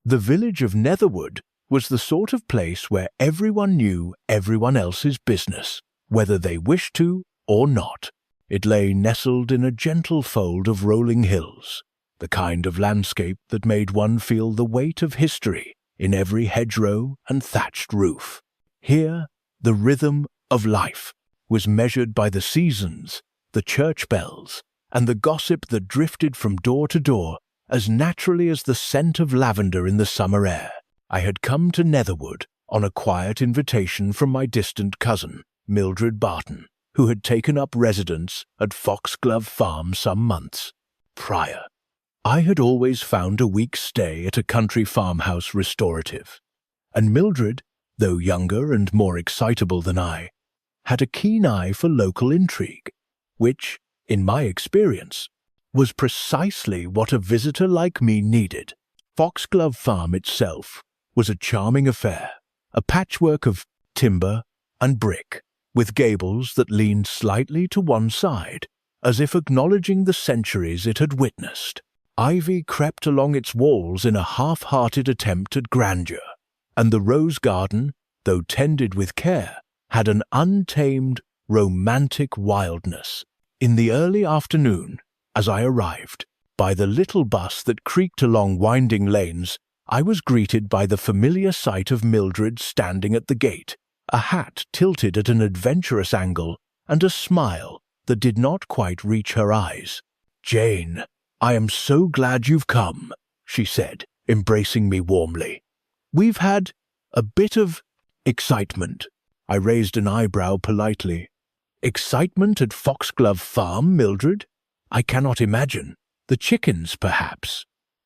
The village of Netherwood was the sort of place where everyone knew everyone else's business, whether they wished to or not. It lay nestled in a gentle fold of rolling hills, the kind of landscape that made one feel the weight of history in every hedgerow and thatched roof. Here, the rhythm of life was measured by the seasons, the church bells, and the gossip that drifted from door to door as naturally as the scent of lavender in the summer air. I had come to Netherwood on a quiet invitation from my distant cousin, Mildred Barton, who had taken up residence at Foxglove Farm some months prior. I had always found a week's stay at a country farmhouse restorative, and Mildred, though younger and more excitable than I, had a keen eye for local intrigue, which, in my experience, was precisely what a visitor like me needed. Foxglove Farm itself was a charming affair, a patchwork of timber and brick, with gables that leaned slightly to one side, as if acknowledging the centuries it had witnessed. Ivy crept along its walls in a half-hearted attempt at grandeur, and the rose garden, though tended with care, had an untamed, romantic wildness. In the early afternoon, as I arrived, by the little bus that creaked along winding lanes, I was greeted by the familiar sight of Mildred standing at the gate, a hat tilted at an adventurous angle and a smile that did not quite reach her eyes. "Jane, I am so glad you've come," she said, embracing me warmly. "We've had a bit of excitement." I raised an eyebrow politely. "Excitement at Foxglove Farm, Mildred? I cannot imagine. The chickens, perhaps."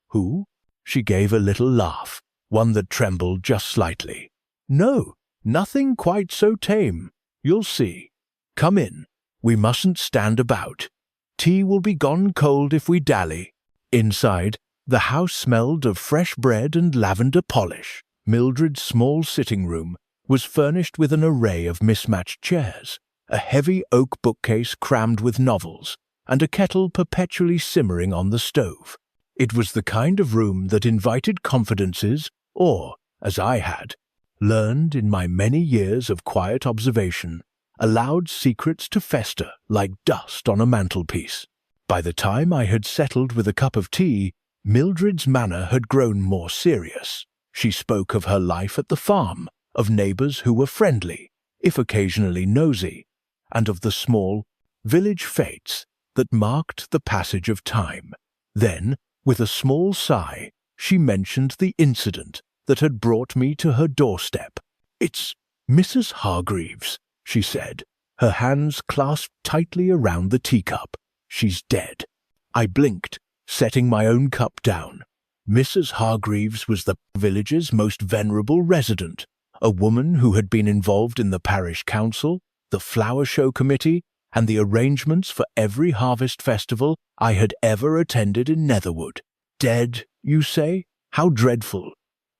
"Who?" She gave a little laugh, one that trembled just slightly. "No, nothing quite so tame. You'll see. Come in. We mustn't stand about. Tea will be gone cold if we dally." Inside, the house smelled of fresh bread and lavender polish. Mildred's small sitting room was furnished with an array of mismatched chairs, a heavy oak bookcase crammed with novels, and a kettle perpetually simmering on the stove. It was the kind of room that invited confidences, or, as I had learned in my many years of quiet observation, allowed secrets to fester like dust on a mantelpiece. By the time I had settled with a cup of tea, Mildred's manner had grown more serious. She spoke of her life at the farm, of neighbours who were friendly, if occasionally nosy, and of the small village fetes that marked the passage of time. Then, with a small sigh, she mentioned the incident that had brought me to her doorstep. "It's Mrs. Hargreaves," she said, her hands clasped tightly around the teacup. "She's dead." I blinked, setting my own cup down. Mrs. Hargreaves was the village's most venerable resident, a woman who had been involved in the parish council, the flower show committee, and the arrangements for every harvest festival I had ever attended in Netherwood. "Dead, you say? How dreadful.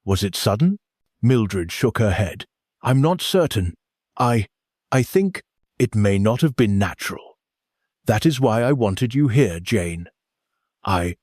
Was it sudden?" Mildred shook her head. "I'm not certain. I think it may not have been natural. That is why I wanted you here, Jane. I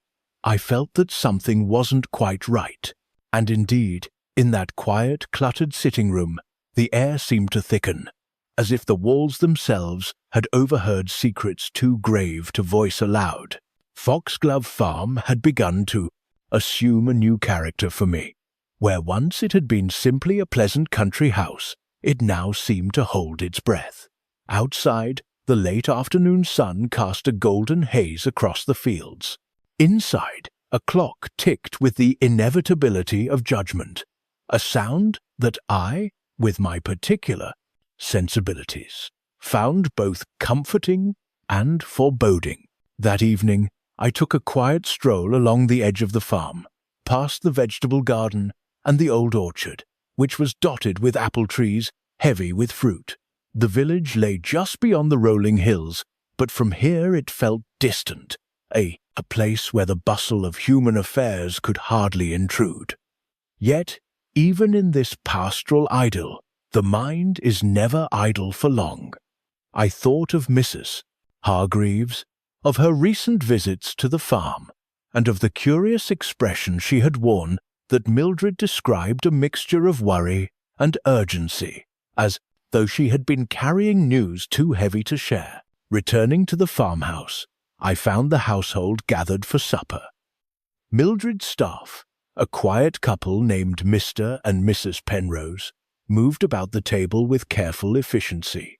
felt that something wasn't quite right, and indeed, in that quiet, cluttered sitting room, the air seemed to thicken, as if the walls themselves had overheard secrets too grave to voice aloud. Foxglove Farm had begun to assume a new character for me. Where once it had been simply a pleasant country house, it now seemed to hold its breath. Outside, the late afternoon sun cast a golden haze across the fields. Inside, a clock ticked with the inevitability of judgment, a sound that I, with my particular sensibilities, found both comforting and foreboding. That evening, I took a quiet stroll along the edge of the farm, past the vegetable garden and the old orchard, which was dotted with apple trees heavy with fruit. The village lay just beyond the rolling hills, but from here it felt distant, a place where the bustle of human affairs could hardly intrude. Yet, even in this pastoral idyll, the mind is never idle for long. I thought of Mrs. Hargreaves, of her recent visits to the farm, and of the curious expression she had worn that Mildred described a mixture of worry and urgency, as though she had been carrying news too heavy to share. Returning to the farmhouse, I found the household gathered for supper. Mildred's staff, a quiet couple named Mr. and Mrs. Penrose, moved about the table with careful efficiency.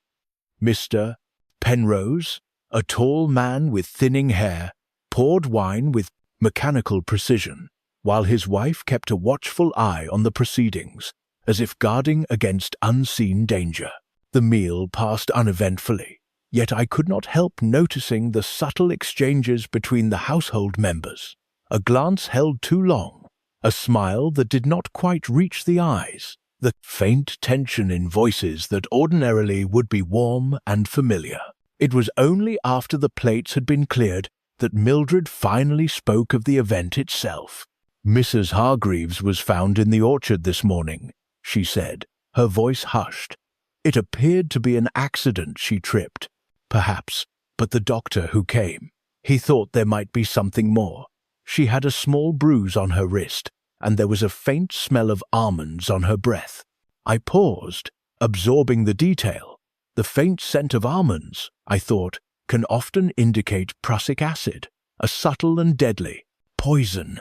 Mr. Penrose, a tall man with thinning hair, poured wine with mechanical precision, while his wife kept a watchful eye on the proceedings, as if guarding against unseen danger. The meal passed uneventfully, yet I could not help noticing the subtle exchanges between the household members. A glance held too long, a smile that did not quite reach the eyes, the faint tension in voices that ordinarily would be warm and familiar. It was only after the plates had been cleared that Mildred finally spoke of the event itself. "Mrs. Hargreaves was found in the orchard this morning," she said, her voice hushed. "It appeared to be an accident. She tripped, perhaps, but the doctor who came, he thought there might be something more. She had a small bruise on her wrist, and there was a faint smell of almonds on her breath." I paused, absorbing the detail. The faint scent of almonds, I thought, can often indicate prussic acid, a subtle and deadly poison.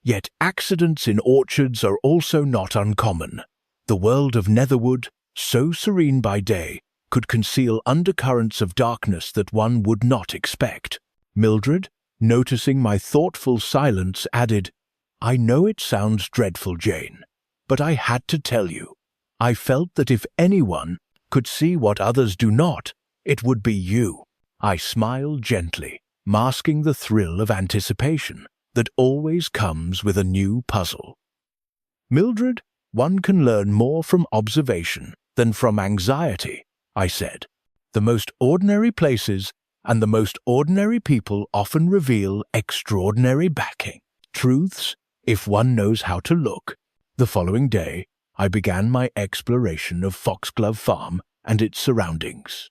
Yet accidents in orchards are also not uncommon. The world of Netherwood, so serene by day, could conceal undercurrents of darkness that one would not expect. Mildred, noticing my thoughtful silence, added, "I know it sounds dreadful, Jane, but I had to tell you. I felt that if anyone could see what others do not, it would be you." I smiled gently, masking the thrill of anticipation that always comes with a new puzzle. "Mildred, one can learn more from observation than from anxiety," I said. "The most ordinary places and the most ordinary people often reveal extraordinary backing truths if one knows how to look." The following day, I began my exploration of Foxglove Farm and its surroundings.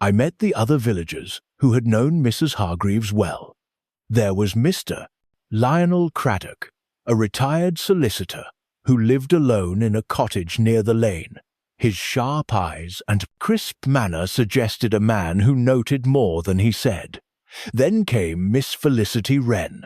I met the other villagers who had known Mrs. Hargreaves well. There was Mr. Lionel Craddock, a retired solicitor who lived alone in a cottage near the lane. His sharp eyes and crisp manner suggested a man who noted more than he said. Then came Miss Felicity Wren,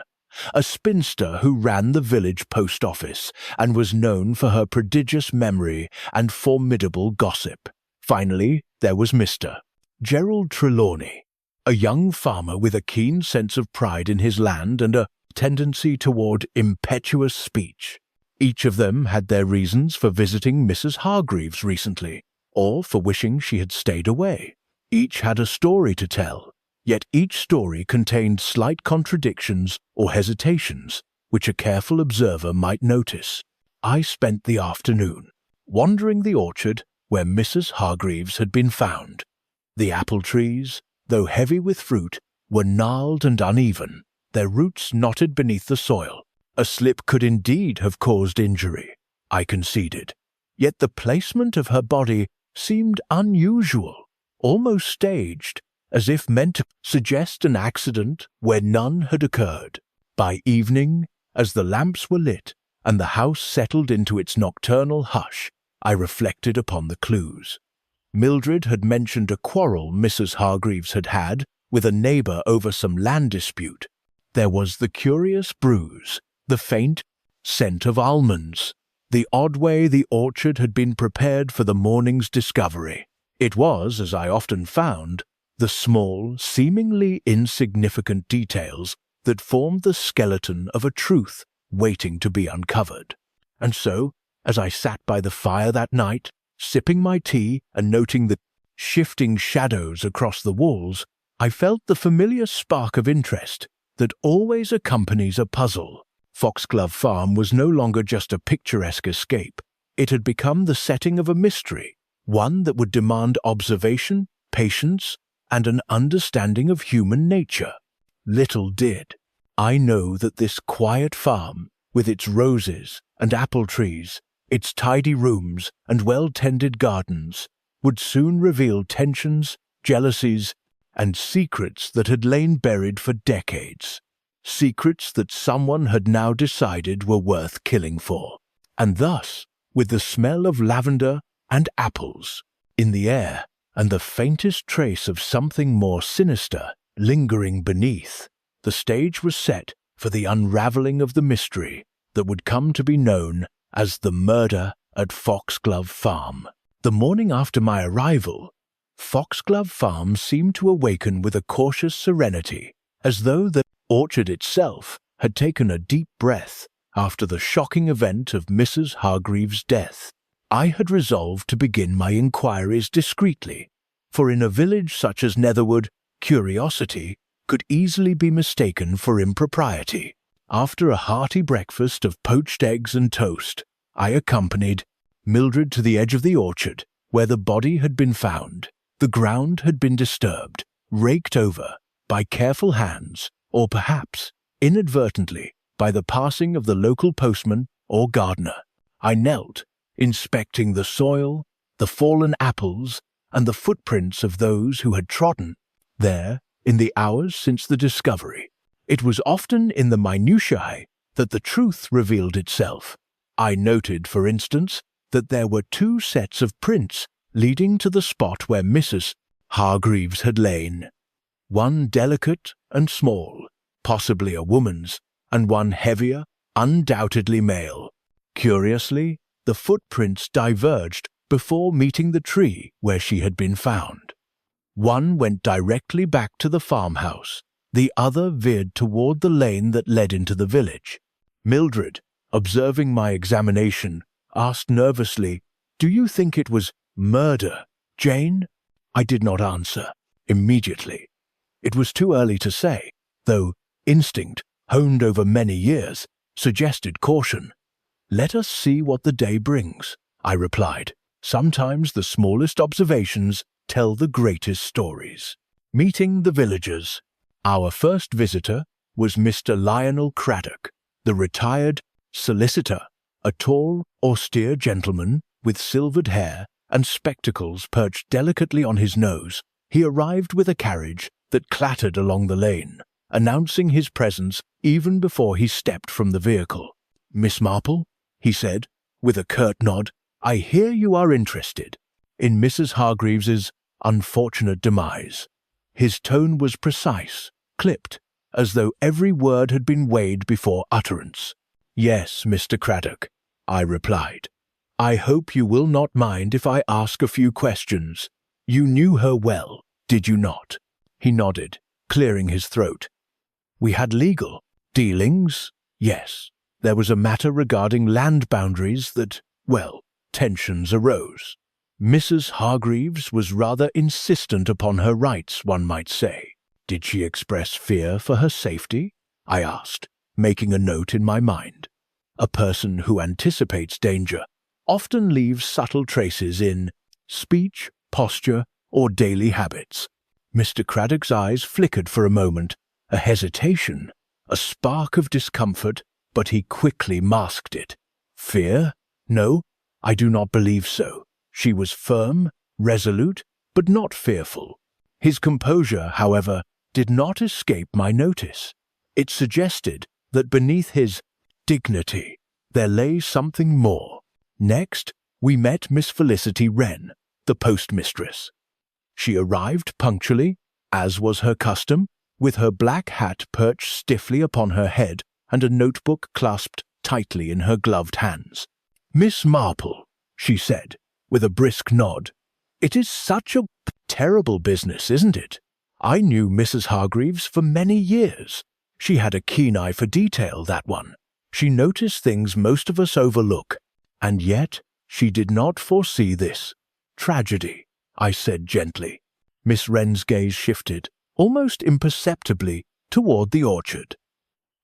a spinster who ran the village post office and was known for her prodigious memory and formidable gossip. Finally, there was Mr. Gerald Trelawney, a young farmer with a keen sense of pride in his land and a tendency toward impetuous speech. Each of them had their reasons for visiting Mrs. Hargreaves recently, or for wishing she had stayed away. Each had a story to tell, yet each story contained slight contradictions or hesitations, which a careful observer might notice. I spent the afternoon wandering the orchard where Mrs. Hargreaves had been found. The apple trees, though heavy with fruit, were gnarled and uneven, their roots knotted beneath the soil. A slip could indeed have caused injury, I conceded. Yet the placement of her body seemed unusual, almost staged, as if meant to suggest an accident where none had occurred. By evening, as the lamps were lit and the house settled into its nocturnal hush, I reflected upon the clues. Mildred had mentioned a quarrel Mrs. Hargreaves had had with a neighbour over some land dispute. There was the curious bruise, the faint scent of almonds, the odd way the orchard had been prepared for the morning's discovery. It was, as I often found, the small, seemingly insignificant details that formed the skeleton of a truth waiting to be uncovered. And so, as I sat by the fire that night, sipping my tea and noting the shifting shadows across the walls, I felt the familiar spark of interest that always accompanies a puzzle. Foxglove Farm was no longer just a picturesque escape. It had become the setting of a mystery, one that would demand observation, patience, and an understanding of human nature. Little did I know that this quiet farm, with its roses and apple trees, its tidy rooms and well-tended gardens, would soon reveal tensions, jealousies, and secrets that had lain buried for decades. secrets that someone had now decided were worth killing for. And thus, with the smell of lavender and apples in the air, and the faintest trace of something more sinister lingering beneath, the stage was set for the unraveling of the mystery that would come to be known as the murder at Foxglove Farm. The morning after my arrival, Foxglove Farm seemed to awaken with a cautious serenity, as though the orchard itself had taken a deep breath after the shocking event of Mrs. Hargreaves' death. I had resolved to begin my inquiries discreetly, for in a village such as Netherwood, curiosity could easily be mistaken for impropriety. After a hearty breakfast of poached eggs and toast, I accompanied Mildred to the edge of the orchard, where the body had been found. The ground had been disturbed, raked over by careful hands, or perhaps inadvertently by the passing of the local postman or gardener. I knelt, inspecting the soil, the fallen apples, and the footprints of those who had trodden there in the hours since the discovery. It was often in the minutiae that the truth revealed itself. I noted, for instance, that there were 2 sets of prints leading to the spot where Mrs. Hargreaves had lain. One delicate and small, possibly a woman's, and one heavier, undoubtedly male. Curiously, the footprints diverged before meeting the tree where she had been found. One went directly back to the farmhouse, the other veered toward the lane that led into the village. Mildred, observing my examination, asked nervously, "Do you think it was murder, Jane?" I did not answer immediately. It was too early to say, though instinct, honed over many years, suggested caution. "Let us see what the day brings," I replied. "Sometimes the smallest observations tell the greatest stories." Meeting the villagers. Our first visitor was Mr. Lionel Craddock, the retired solicitor, a tall, austere gentleman with silvered hair and spectacles perched delicately on his nose. He arrived with a carriage that clattered along the lane, announcing his presence even before he stepped from the vehicle. "Miss Marple," he said, with a curt nod, "I hear you are interested in Mrs. Hargreaves's unfortunate demise." His tone was precise, clipped, as though every word had been weighed before utterance. "Yes, Mr. Craddock," I replied. "I hope you will not mind if I ask a few questions. You knew her well, did you not?" He nodded, clearing his throat. "We had legal dealings, yes. There was a matter regarding land boundaries that, well, tensions arose. Mrs. Hargreaves was rather insistent upon her rights, one might say. Did she express fear for her safety?" I asked, making a note in my mind. A person who anticipates danger often leaves subtle traces in speech, posture, or daily habits. Mr. Craddock's eyes flickered for a moment, a hesitation, a spark of discomfort, but he quickly masked it. "Fear? No, I do not believe so. She was firm, resolute, but not fearful." His composure, however, did not escape my notice. It suggested that beneath his dignity there lay something more. Next, we met Miss Felicity Wren, the postmistress. She arrived punctually, as was her custom, with her black hat perched stiffly upon her head and a notebook clasped tightly in her gloved hands. "Miss Marple," she said, with a brisk nod, "it is such a terrible business, isn't it? I knew Mrs. Hargreaves for many years. She had a keen eye for detail, that one. She noticed things most of us overlook, and yet she did not foresee this tragedy," I said gently. Miss Wren's gaze shifted, almost imperceptibly, toward the orchard.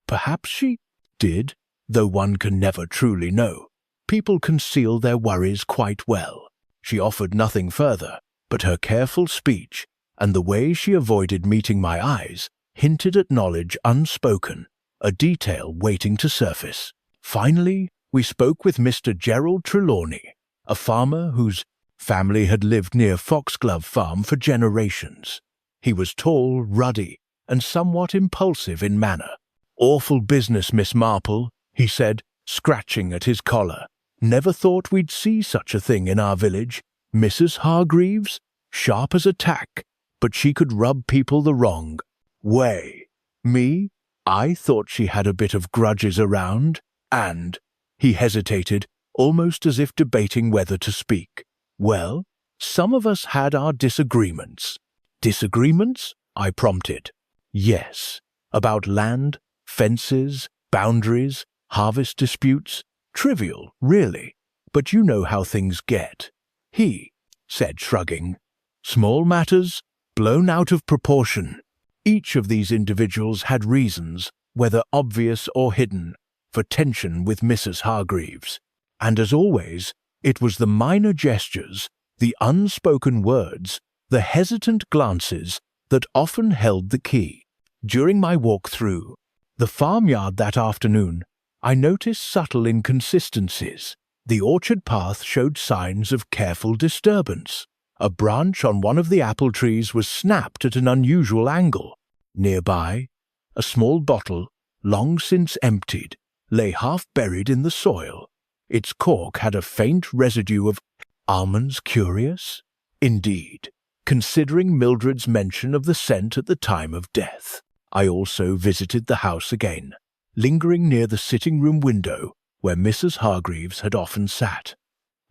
Perhaps she did, though one can never truly know. People conceal their worries quite well. She offered nothing further, but her careful speech and the way she avoided meeting my eyes hinted at knowledge unspoken, a detail waiting to surface. Finally, we spoke with Mr. Gerald Trelawney, a farmer whose family had lived near Foxglove Farm for generations. He was tall, ruddy, and somewhat impulsive in manner. "Awful business, Miss Marple," he said, scratching at his collar. "Never thought we'd see such a thing in our village. Mrs. Hargreaves, sharp as a tack, but she could rub people the wrong way. Me, I thought she had a bit of grudges around, and—" He hesitated, almost as if debating whether to speak. "Well, some of us had our disagreements." "Disagreements?" I prompted. "Yes, about land, fences, boundaries, harvest disputes. Trivial, really, but you know how things get," he said, shrugging. "Small matters, blown out of proportion." Each of these individuals had reasons, whether obvious or hidden, for tension with Mrs. Hargreaves. And as always, it was the minor gestures, the unspoken words, the hesitant glances that often held the key. During my walk through the farmyard that afternoon, I noticed subtle inconsistencies. The orchard path showed signs of careful disturbance. A branch on one of the apple trees was snapped at an unusual angle. Nearby, a small bottle, long since emptied, lay half buried in the soil. Its cork had a faint residue of almonds. Curious? Indeed, considering Mildred's mention of the scent at the time of death. I also visited the house again, lingering near the sitting-room window where Mrs. Hargreaves had often sat.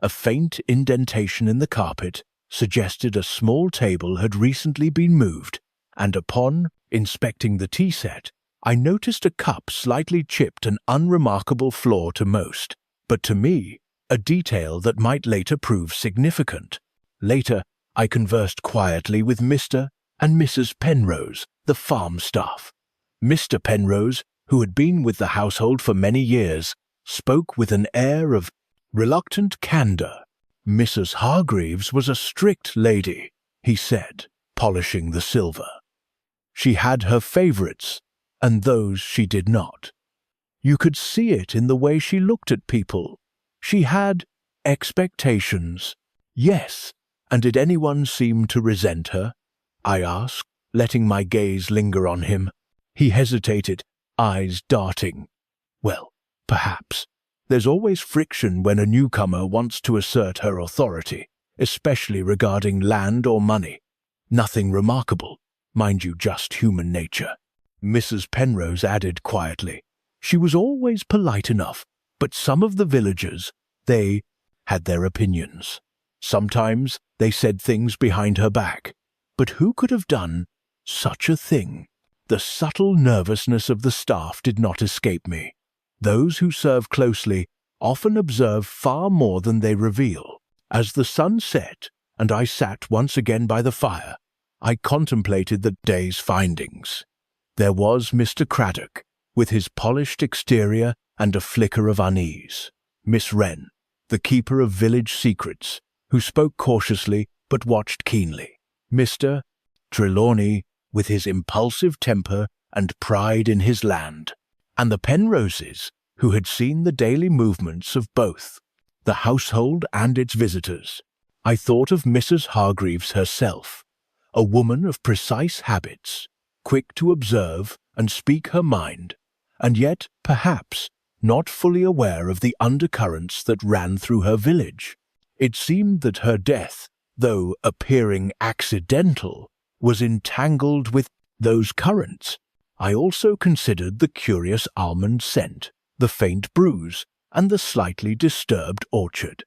A faint indentation in the carpet suggested a small table had recently been moved, and upon inspecting the tea set, I noticed a cup slightly chipped, an unremarkable flaw to most, but to me, a detail that might later prove significant. Later, I conversed quietly with Mr. and Mrs. Penrose, the farm staff. Mr. Penrose, who had been with the household for many years, spoke with an air of reluctant candor. "Mrs. Hargreaves was a strict lady," he said, polishing the silver. "She had her favorites, and those she did not. You could see it in the way she looked at people. She had expectations." "Yes, and did anyone seem to resent her?" I asked, letting my gaze linger on him. He hesitated, eyes darting. "Well, perhaps. There's always friction when a newcomer wants to assert her authority, especially regarding land or money. Nothing remarkable, mind you, just human nature." Mrs. Penrose added quietly, "She was always polite enough, but some of the villagers, they had their opinions. Sometimes they said things behind her back, but who could have done such a thing?" The subtle nervousness of the staff did not escape me. Those who serve closely often observe far more than they reveal. As the sun set and I sat once again by the fire, I contemplated the day's findings. There was Mr. Craddock, with his polished exterior and a flicker of unease. Miss Wren, the keeper of village secrets, who spoke cautiously but watched keenly. Mr. Trelawney, with his impulsive temper and pride in his land. And the Penroses, who had seen the daily movements of both the household and its visitors. I thought of Mrs. Hargreaves herself, a woman of precise habits, quick to observe and speak her mind, and yet, perhaps, not fully aware of the undercurrents that ran through her village. It seemed that her death, though appearing accidental, was entangled with those currents. I also considered the curious almond scent, the faint bruise, and the slightly disturbed orchard.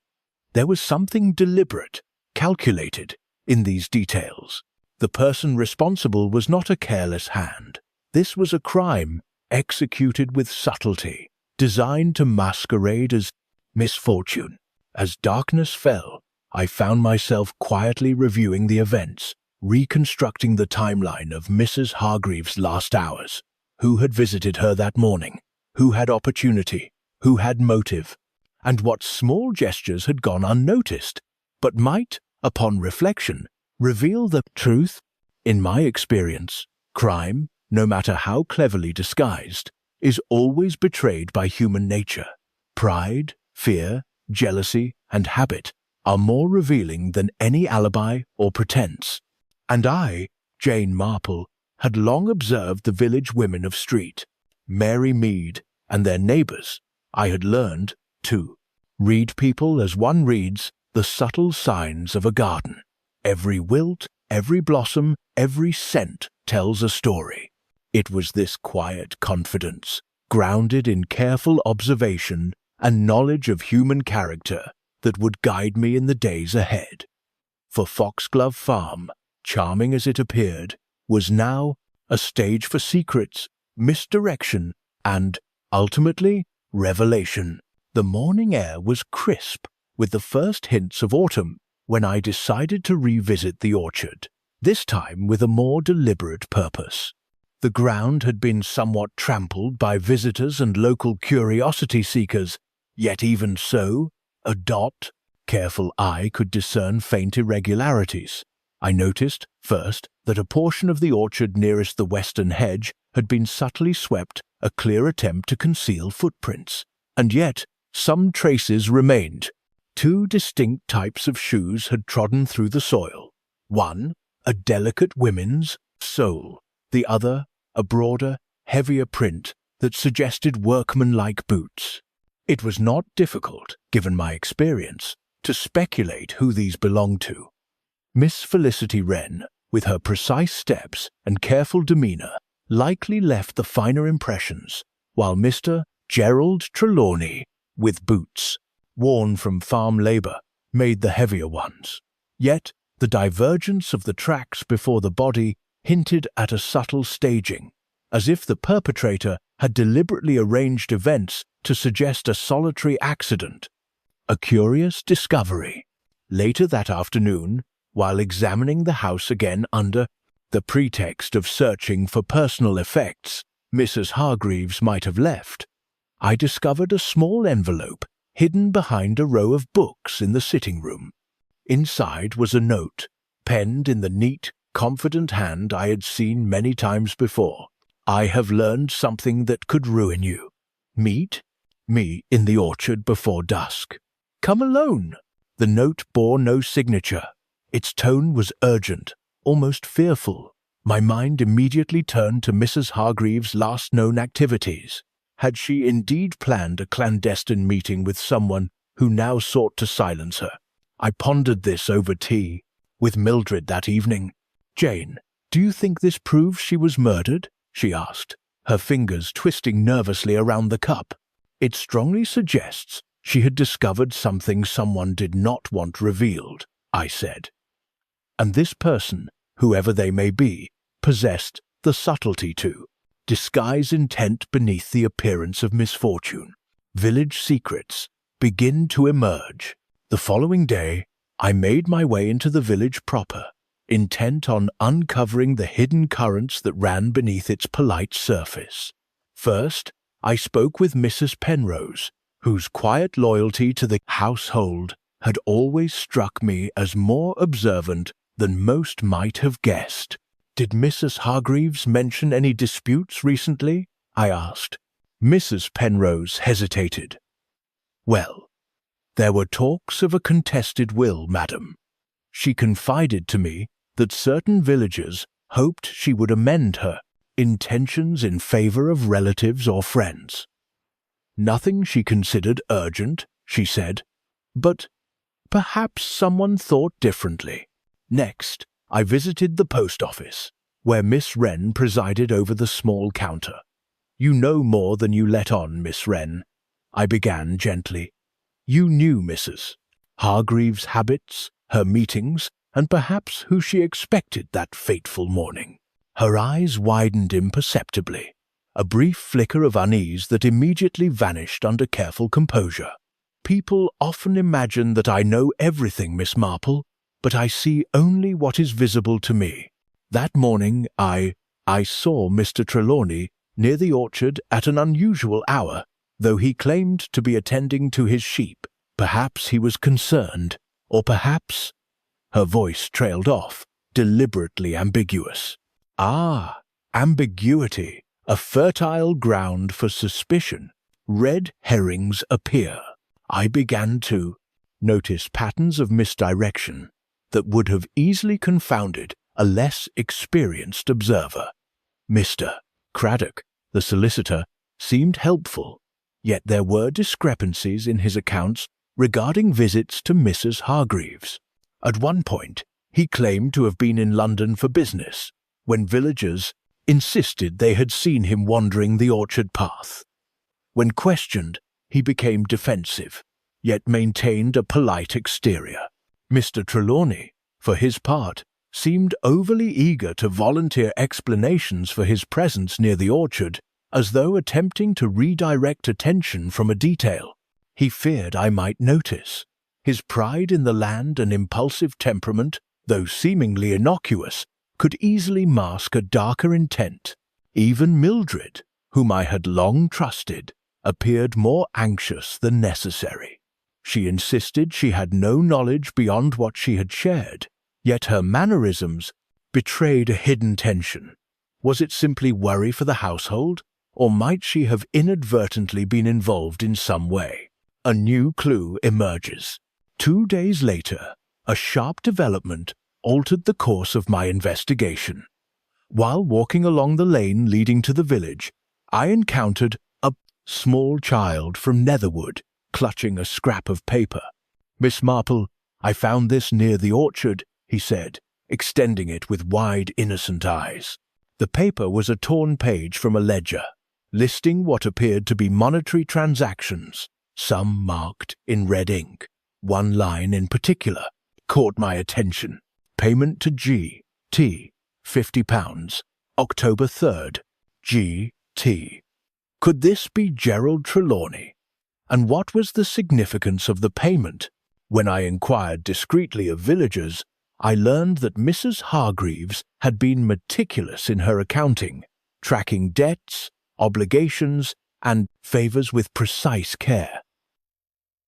There was something deliberate, calculated, in these details. The person responsible was not a careless hand. This was a crime executed with subtlety, designed to masquerade as misfortune. As darkness fell, I found myself quietly reviewing the events, reconstructing the timeline of Mrs. Hargreaves' last hours. Who had visited her that morning? Who had opportunity? Who had motive? And what small gestures had gone unnoticed, but might, upon reflection, reveal the truth? In my experience, crime, no matter how cleverly disguised, is always betrayed by human nature. Pride, fear, jealousy, and habit are more revealing than any alibi or pretense. And I, Jane Marple, had long observed the village women of street. Mary Mead, and their neighbours, I had learned to read people as one reads the subtle signs of a garden. Every wilt, every blossom, every scent tells a story. It was this quiet confidence, grounded in careful observation and knowledge of human character, that would guide me in the days ahead. For Foxglove Farm, charming as it appeared, was now a stage for secrets, misdirection, and, ultimately, revelation. The morning air was crisp, with the first hints of autumn, when I decided to revisit the orchard, this time with a more deliberate purpose. The ground had been somewhat trampled by visitors and local curiosity seekers, yet even so, careful eye could discern faint irregularities. I noticed, first, that a portion of the orchard nearest the western hedge had been subtly swept, a clear attempt to conceal footprints. And yet, some traces remained. 2 distinct types of shoes had trodden through the soil. One, a delicate women's sole. The other, a broader, heavier print that suggested workmanlike boots. It was not difficult, given my experience, to speculate who these belonged to. Miss Felicity Wren, with her precise steps and careful demeanour, likely left the finer impressions, while Mr. Gerald Trelawney, with boots, worn from farm labour, made the heavier ones. Yet the divergence of the tracks before the body hinted at a subtle staging, as if the perpetrator had deliberately arranged events to suggest a solitary accident. A curious discovery. Later that afternoon, while examining the house again under the pretext of searching for personal effects Mrs. Hargreaves might have left, I discovered a small envelope hidden behind a row of books in the sitting room. Inside was a note, penned in the neat, confident hand I had seen many times before. I have learned something that could ruin you. Meet me in the orchard before dusk. Come alone. The note bore no signature. Its tone was urgent, almost fearful. My mind immediately turned to Mrs. Hargreaves' last known activities. Had she indeed planned a clandestine meeting with someone who now sought to silence her? I pondered this over tea with Mildred that evening. Jane, do you think this proves she was murdered? She asked, her fingers twisting nervously around the cup. It strongly suggests she had discovered something someone did not want revealed, I said. And this person, whoever they may be, possessed the subtlety to disguise intent beneath the appearance of misfortune. Village secrets begin to emerge. The following day, I made my way into the village proper, intent on uncovering the hidden currents that ran beneath its polite surface. First, I spoke with Mrs. Penrose, whose quiet loyalty to the household had always struck me as more observant than most might have guessed. Did Mrs. Hargreaves mention any disputes recently? I asked. Mrs. Penrose hesitated. Well, there were talks of a contested will, madam. She confided to me that certain villagers hoped she would amend her intentions in favour of relatives or friends. Nothing she considered urgent, she said, but perhaps someone thought differently. Next, I visited the post office, where Miss Wren presided over the small counter. You know more than you let on, Miss Wren, I began gently. You knew Mrs. Hargreaves' habits, her meetings, and perhaps who she expected that fateful morning. Her eyes widened imperceptibly, a brief flicker of unease that immediately vanished under careful composure. People often imagine that I know everything, Miss Marple, but I see only what is visible to me. That morning I saw Mr. Trelawney near the orchard at an unusual hour, though he claimed to be attending to his sheep. Perhaps he was concerned, or perhaps— Her voice trailed off, deliberately ambiguous. Ah, ambiguity, a fertile ground for suspicion. Red herrings appear. I began to notice patterns of misdirection that would have easily confounded a less experienced observer. Mr. Craddock, the solicitor, seemed helpful, yet there were discrepancies in his accounts regarding visits to Mrs. Hargreaves. At one point, he claimed to have been in London for business, when villagers insisted they had seen him wandering the orchard path. When questioned, he became defensive, yet maintained a polite exterior. Mr. Trelawney, for his part, seemed overly eager to volunteer explanations for his presence near the orchard, as though attempting to redirect attention from a detail he feared I might notice. His pride in the land and impulsive temperament, though seemingly innocuous, could easily mask a darker intent. Even Mildred, whom I had long trusted, appeared more anxious than necessary. She insisted she had no knowledge beyond what she had shared, yet her mannerisms betrayed a hidden tension. Was it simply worry for the household, or might she have inadvertently been involved in some way? A new clue emerges. 2 days later, a sharp development altered the course of my investigation. While walking along the lane leading to the village, I encountered a small child from Netherwood clutching a scrap of paper. "Miss Marple, I found this near the orchard," he said, extending it with wide, innocent eyes. The paper was a torn page from a ledger, listing what appeared to be monetary transactions, some marked in red ink. One line in particular caught my attention. "Payment to G.T. £50, October 3rd, G.T." Could this be Gerald Trelawney? And what was the significance of the payment? When I inquired discreetly of villagers, I learned that Mrs. Hargreaves had been meticulous in her accounting, tracking debts, obligations, and favours with precise care.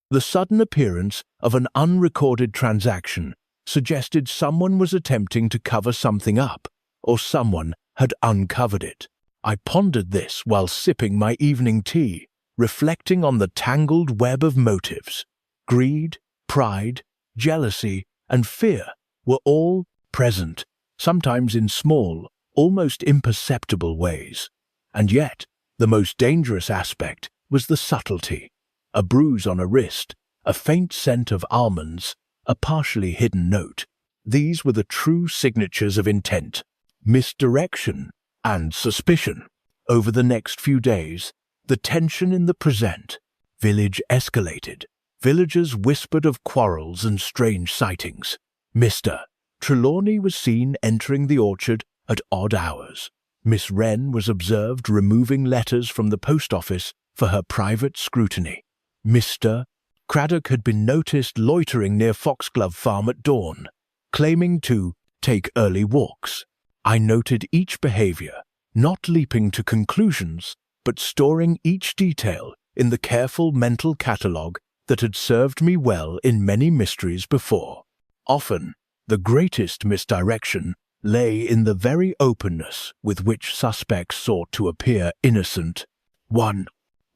The sudden appearance of an unrecorded transaction suggested someone was attempting to cover something up, or someone had uncovered it. I pondered this while sipping my evening tea, reflecting on the tangled web of motives. Greed, pride, jealousy, and fear were all present, sometimes in small, almost imperceptible ways. And yet, the most dangerous aspect was the subtlety. A bruise on a wrist, a faint scent of almonds, a partially hidden note. These were the true signatures of intent, misdirection, and suspicion. Over the next few days, the tension in the present village escalated. Villagers whispered of quarrels and strange sightings. Mr. Trelawney was seen entering the orchard at odd hours. Miss Wren was observed removing letters from the post office for her private scrutiny. Mr. Craddock had been noticed loitering near Foxglove Farm at dawn, claiming to take early walks. I noted each behaviour, not leaping to conclusions, but storing each detail in the careful mental catalogue that had served me well in many mysteries before. Often, the greatest misdirection lay in the very openness with which suspects sought to appear innocent. One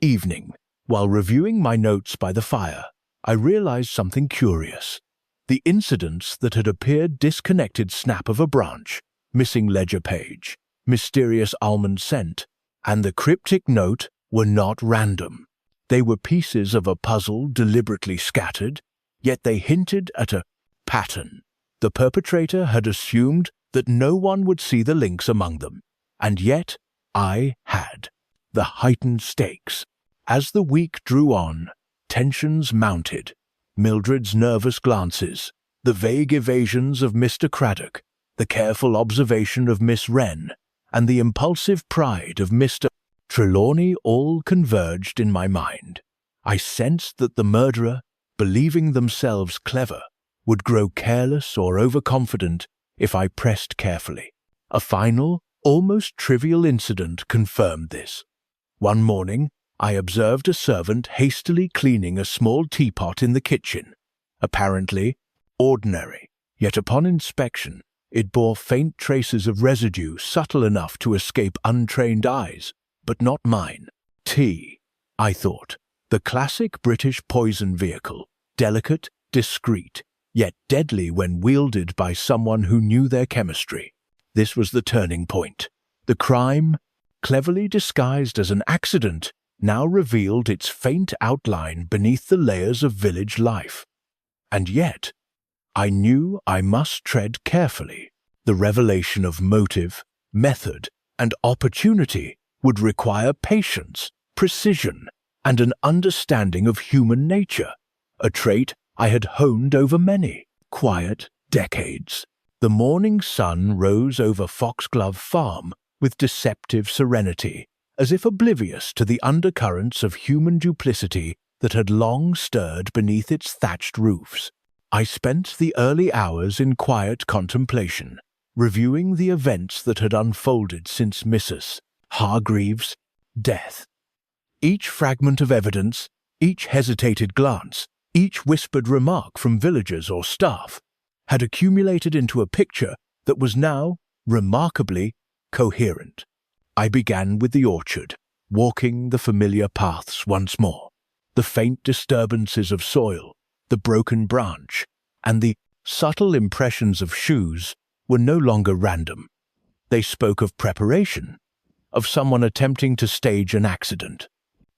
evening, while reviewing my notes by the fire, I realized something curious. The incidents that had appeared disconnected: snap of a branch, missing ledger page, mysterious almond scent, and the cryptic note were not random. They were pieces of a puzzle deliberately scattered, yet they hinted at a pattern. The perpetrator had assumed that no one would see the links among them, and yet I had. The heightened stakes. As the week drew on, tensions mounted. Mildred's nervous glances, the vague evasions of Mr. Craddock, the careful observation of Miss Wren, and the impulsive pride of Mr. Trelawney all converged in my mind. I sensed that the murderer, believing themselves clever, would grow careless or overconfident if I pressed carefully. A final, almost trivial incident confirmed this. One morning, I observed a servant hastily cleaning a small teapot in the kitchen. Apparently ordinary, yet upon inspection, it bore faint traces of residue subtle enough to escape untrained eyes, but not mine. Tea, I thought, the classic British poison vehicle, delicate, discreet, yet deadly when wielded by someone who knew their chemistry. This was the turning point. The crime cleverly disguised as an accident, now revealed its faint outline beneath the layers of village life. And yet, I knew I must tread carefully. The revelation of motive, method, and opportunity would require patience, precision, and an understanding of human nature, a trait I had honed over many quiet decades. The morning sun rose over Foxglove Farm with deceptive serenity, as if oblivious to the undercurrents of human duplicity that had long stirred beneath its thatched roofs. I spent the early hours in quiet contemplation, reviewing the events that had unfolded since Mrs. Hargreaves' death. Each fragment of evidence, each hesitated glance, each whispered remark from villagers or staff had accumulated into a picture that was now remarkably coherent. I began with the orchard, walking the familiar paths once more. The faint disturbances of soil, the broken branch, and the subtle impressions of shoes were no longer random. They spoke of preparation, of someone attempting to stage an accident.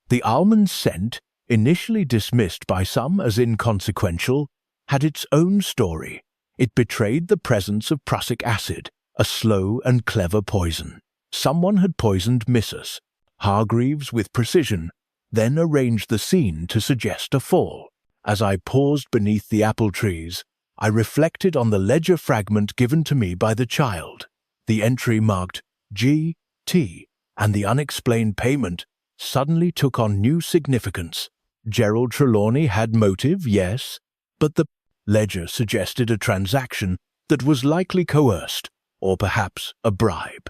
The almond scent, initially dismissed by some as inconsequential, had its own story. It betrayed the presence of prussic acid, a slow and clever poison. Someone had poisoned Mrs. Hargreaves with precision, then arranged the scene to suggest a fall. As I paused beneath the apple trees, I reflected on the ledger fragment given to me by the child. The entry marked G.T. and the unexplained payment suddenly took on new significance. Gerald Trelawney had motive, yes, but the ledger suggested a transaction that was likely coerced, or perhaps a bribe.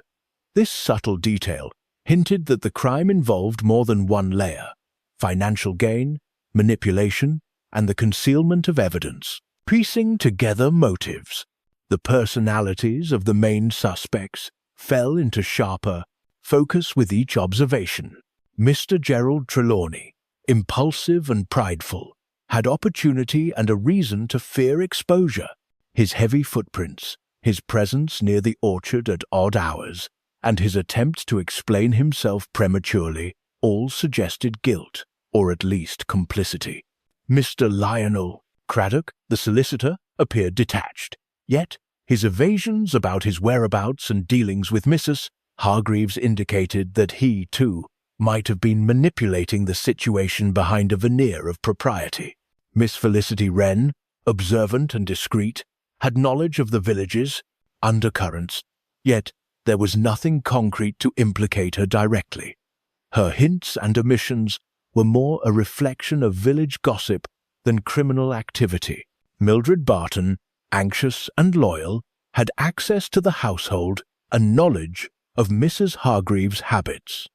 This subtle detail hinted that the crime involved more than one layer: financial gain, manipulation, and the concealment of evidence. Piecing together motives, the personalities of the main suspects fell into sharper focus with each observation. Mr. Gerald Trelawney, impulsive and prideful, had opportunity and a reason to fear exposure. His heavy footprints, his presence near the orchard at odd hours, and his attempts to explain himself prematurely all suggested guilt, or at least complicity. Mr. Lionel Craddock, the solicitor, appeared detached, yet his evasions about his whereabouts and dealings with Mrs. Hargreaves indicated that he, too, might have been manipulating the situation behind a veneer of propriety. Miss Felicity Wren, observant and discreet, had knowledge of the village's undercurrents, yet there was nothing concrete to implicate her directly. Her hints and omissions were more a reflection of village gossip than criminal activity. Mildred Barton, anxious and loyal, had access to the household and knowledge of Mrs. Hargreaves' habits.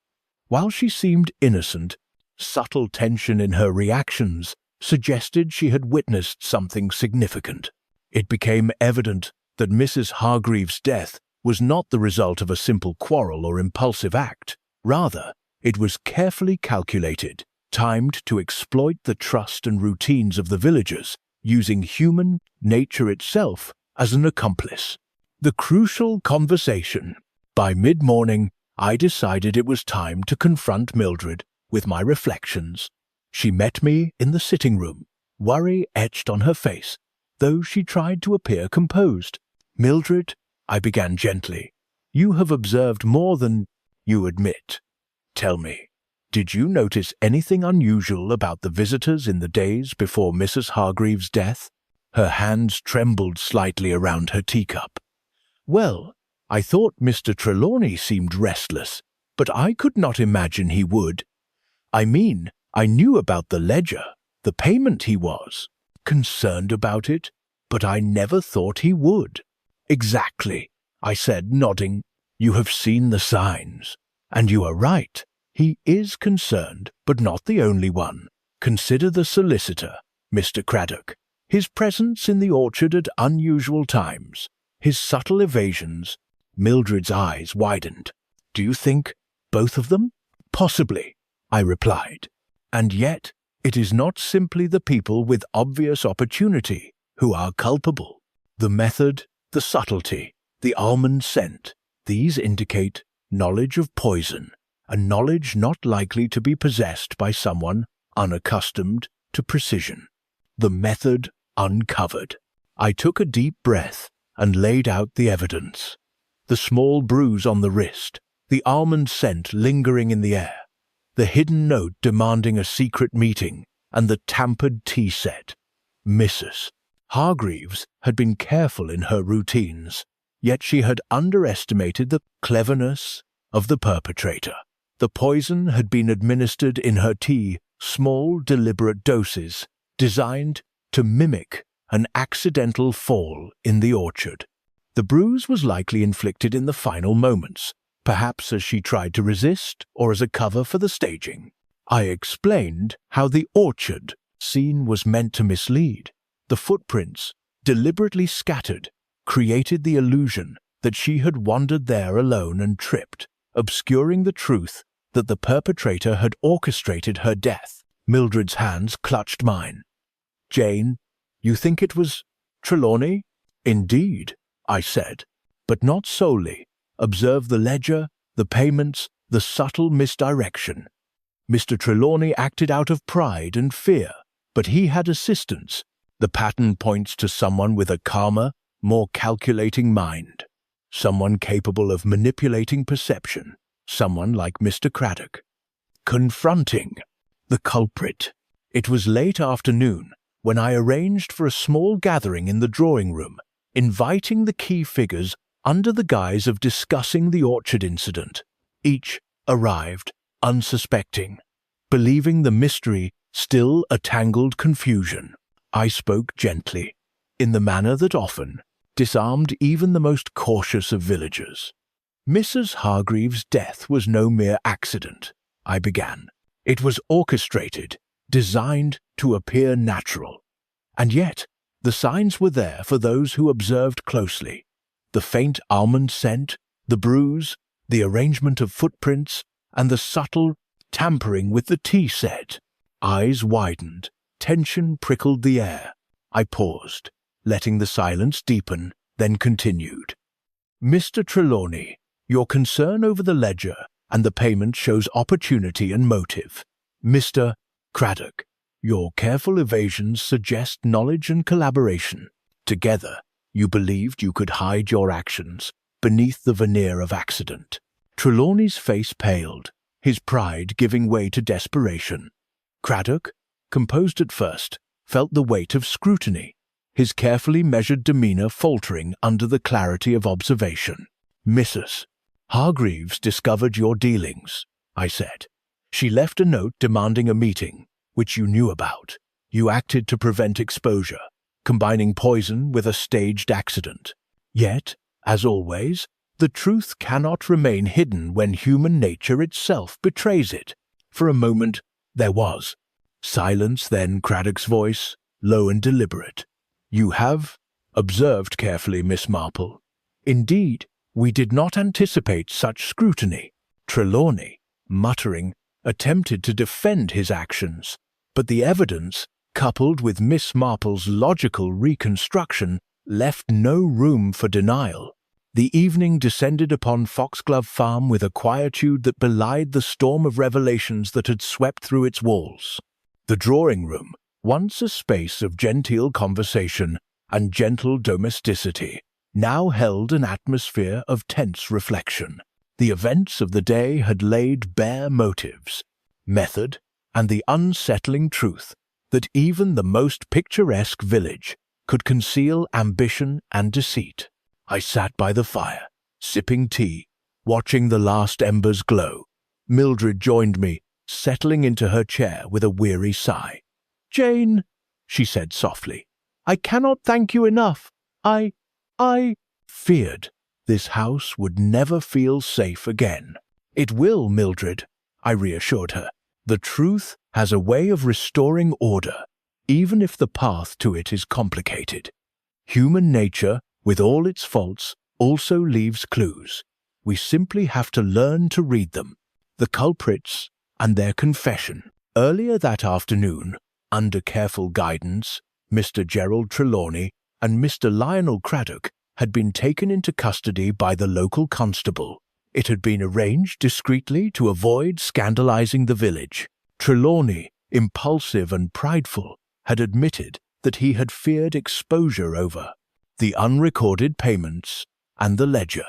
While she seemed innocent, subtle tension in her reactions suggested she had witnessed something significant. It became evident that Mrs. Hargreaves' death was not the result of a simple quarrel or impulsive act. Rather, it was carefully calculated, timed to exploit the trust and routines of the villagers, using human nature itself as an accomplice. The crucial conversation. By mid-morning, I decided it was time to confront Mildred with my reflections. She met me in the sitting room, worry etched on her face, though she tried to appear composed. "Mildred," I began gently, "you have observed more than you admit. Tell me, did you notice anything unusual about the visitors in the days before Mrs. Hargreaves' death?" Her hands trembled slightly around her teacup. "Well, I thought Mr. Trelawney seemed restless, but I could not imagine he would. I mean, I knew about the ledger, the payment. He was concerned about it, but I never thought he would." "Exactly," I said, nodding. "You have seen the signs, and you are right. He is concerned, but not the only one. Consider the solicitor, Mr. Craddock. His presence in the orchard at unusual times, his subtle evasions." Mildred's eyes widened. "Do you think both of them?" "Possibly," I replied. "And yet, it is not simply the people with obvious opportunity who are culpable. The method, the subtlety, the almond scent, these indicate knowledge of poison, a knowledge not likely to be possessed by someone unaccustomed to precision. The method uncovered. I took a deep breath and laid out the evidence. The small bruise on the wrist, the almond scent lingering in the air, the hidden note demanding a secret meeting, and the tampered tea set. Mrs. Hargreaves had been careful in her routines, yet she had underestimated the cleverness of the perpetrator. The poison had been administered in her tea, small, deliberate doses, designed to mimic an accidental fall in the orchard. The bruise was likely inflicted in the final moments, perhaps as she tried to resist or as a cover for the staging. I explained how the orchard scene was meant to mislead. The footprints, deliberately scattered, created the illusion that she had wandered there alone and tripped, obscuring the truth that the perpetrator had orchestrated her death. Mildred's hands clutched mine. "Jane, you think it was Trelawney?" "Indeed," I said, "but not solely. Observe the ledger, the payments, the subtle misdirection. Mr. Trelawney acted out of pride and fear, but he had assistance. The pattern points to someone with a calmer, more calculating mind, someone capable of manipulating perception, someone like Mr. Craddock. Confronting the culprit." It was late afternoon when I arranged for a small gathering in the drawing room, inviting the key figures under the guise of discussing the orchard incident. Each arrived unsuspecting, believing the mystery still a tangled confusion. I spoke gently, in the manner that often disarmed even the most cautious of villagers. "Mrs. Hargreaves' death was no mere accident," I began. "It was orchestrated, designed to appear natural. And yet, the signs were there for those who observed closely. The faint almond scent, the bruise, the arrangement of footprints, and the subtle tampering with the tea set." Eyes widened, tension prickled the air. I paused, letting the silence deepen, then continued. "Mr. Trelawney, your concern over the ledger and the payment shows opportunity and motive. Mr. Craddock, your careful evasions suggest knowledge and collaboration. Together, you believed you could hide your actions beneath the veneer of accident." Trelawney's face paled, his pride giving way to desperation. Craddock, composed at first, felt the weight of scrutiny, his carefully measured demeanor faltering under the clarity of observation. "Mrs. Hargreaves discovered your dealings," I said. "She left a note demanding a meeting, which you knew about. You acted to prevent exposure, combining poison with a staged accident. Yet, as always, the truth cannot remain hidden when human nature itself betrays it." For a moment, there was silence, then Craddock's voice, low and deliberate. "You have observed carefully, Miss Marple. Indeed, we did not anticipate such scrutiny." Trelawney, muttering, attempted to defend his actions, but the evidence, coupled with Miss Marple's logical reconstruction, left no room for denial. The evening descended upon Foxglove Farm with a quietude that belied the storm of revelations that had swept through its walls. The drawing room, once a space of genteel conversation and gentle domesticity, now held an atmosphere of tense reflection. The events of the day had laid bare motives, method, and the unsettling truth that even the most picturesque village could conceal ambition and deceit. I sat by the fire, sipping tea, watching the last embers glow. Mildred joined me, settling into her chair with a weary sigh. "Jane," she said softly, "I cannot thank you enough. I feared this house would never feel safe again." "It will, Mildred," I reassured her. "The truth has a way of restoring order, even if the path to it is complicated. Human nature, with all its faults, also leaves clues. We simply have to learn to read them." The culprits and their confession. Earlier that afternoon, under careful guidance, Mr. Gerald Trelawney and Mr. Lionel Craddock had been taken into custody by the local constable. It had been arranged discreetly to avoid scandalizing the village. Trelawney, impulsive and prideful, had admitted that he had feared exposure over the unrecorded payments and the ledger.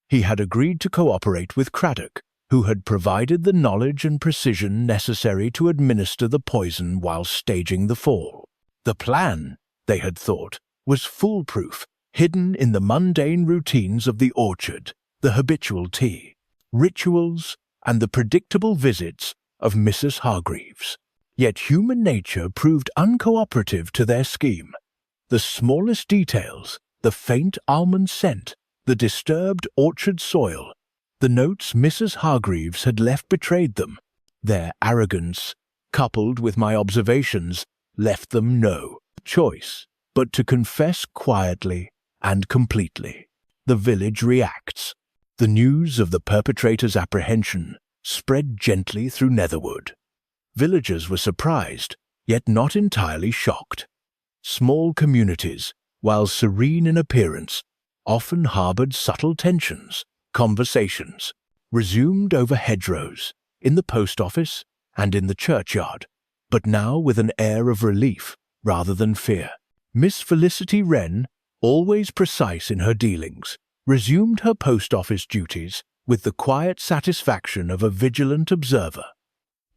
He had agreed to cooperate with Craddock, who had provided the knowledge and precision necessary to administer the poison while staging the fall. The plan, they had thought, was foolproof, hidden in the mundane routines of the orchard, the habitual tea, rituals, and the predictable visits of Mrs. Hargreaves. Yet human nature proved uncooperative to their scheme. The smallest details, the faint almond scent, the disturbed orchard soil, the notes Mrs. Hargreaves had left betrayed them. Their arrogance, coupled with my observations, left them no choice but to confess quietly and completely. The village reacts. The news of the perpetrator's apprehension spread gently through Netherwood. Villagers were surprised, yet not entirely shocked. Small communities, while serene in appearance, often harbored subtle tensions. Conversations resumed over hedgerows, in the post office, and in the churchyard, but now with an air of relief rather than fear. Miss Felicity Wren, always precise in her dealings, resumed her post office duties with the quiet satisfaction of a vigilant observer.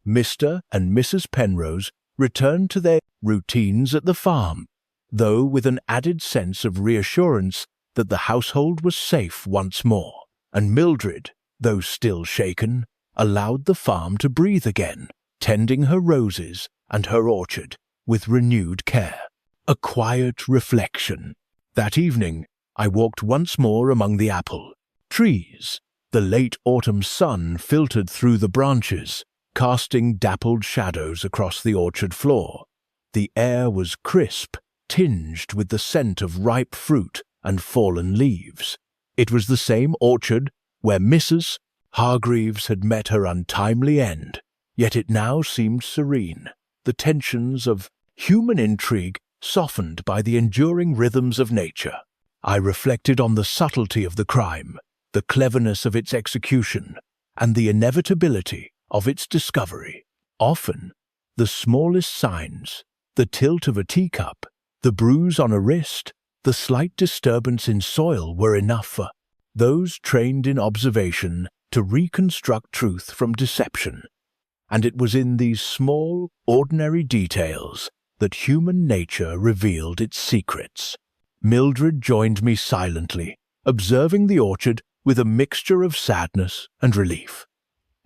Mr. and Mrs. Penrose returned to their routines at the farm, though with an added sense of reassurance that the household was safe once more, and Mildred, though still shaken, allowed the farm to breathe again, tending her roses and her orchard with renewed care. A quiet reflection. That evening, I walked once more among the apple trees. The late autumn sun filtered through the branches, casting dappled shadows across the orchard floor. The air was crisp, tinged with the scent of ripe fruit and fallen leaves. It was the same orchard where Mrs. Hargreaves had met her untimely end, yet it now seemed serene, the tensions of human intrigue softened by the enduring rhythms of nature. I reflected on the subtlety of the crime, the cleverness of its execution, and the inevitability of its discovery. Often, the smallest signs, the tilt of a teacup, the bruise on a wrist, the slight disturbance in soil were enough for those trained in observation to reconstruct truth from deception. And it was in these small, ordinary details that human nature revealed its secrets. Mildred joined me silently, observing the orchard with a mixture of sadness and relief.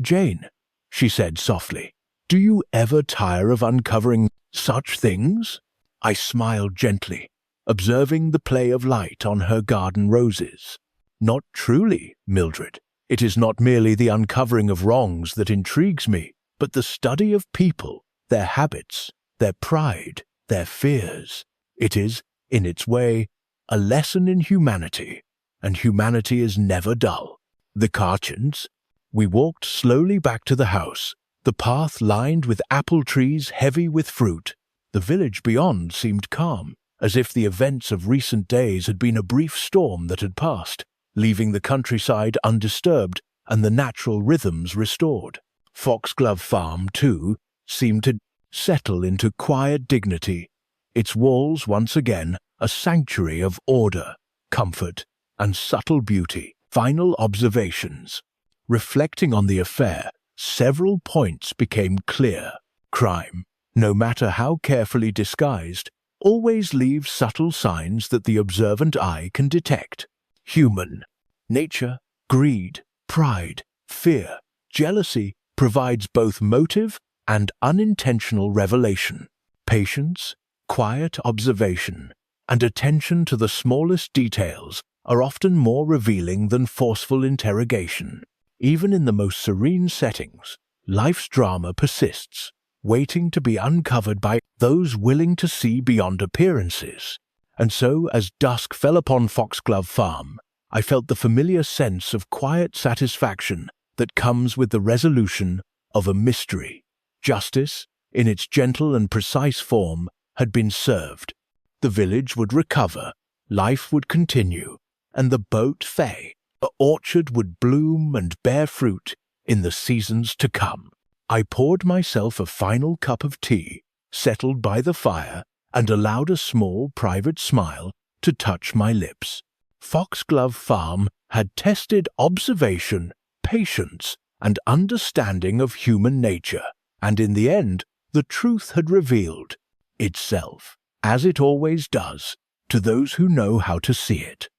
"Jane," she said softly, "do you ever tire of uncovering such things?" I smiled gently, observing the play of light on her garden roses. "Not truly, Mildred. It is not merely the uncovering of wrongs that intrigues me, but the study of people, their habits, their pride, their fears. It is, in its way, a lesson in humanity, and humanity is never dull." The Carchins. We walked slowly back to the house, the path lined with apple trees heavy with fruit. The village beyond seemed calm, as if the events of recent days had been a brief storm that had passed, leaving the countryside undisturbed and the natural rhythms restored. Foxglove Farm, too, seemed to settle into quiet dignity, its walls once again a sanctuary of order, comfort, and subtle beauty. Final observations. Reflecting on the affair, several points became clear. Crime, no matter how carefully disguised, always leaves subtle signs that the observant eye can detect. Human nature, greed, pride, fear, jealousy provides both motive and unintentional revelation. Patience, quiet observation, and attention to the smallest details are often more revealing than forceful interrogation. Even in the most serene settings, life's drama persists, waiting to be uncovered by those willing to see beyond appearances. And so, as dusk fell upon Foxglove Farm, I felt the familiar sense of quiet satisfaction that comes with the resolution of a mystery. Justice, in its gentle and precise form, had been served. The village would recover, life would continue, and the boat Fay the orchard would bloom and bear fruit in the seasons to come. I poured myself a final cup of tea, settled by the fire, and allowed a small private smile to touch my lips. Foxglove Farm had tested observation, patience, and understanding of human nature, and in the end the truth had revealed itself, as it always does, to those who know how to see it.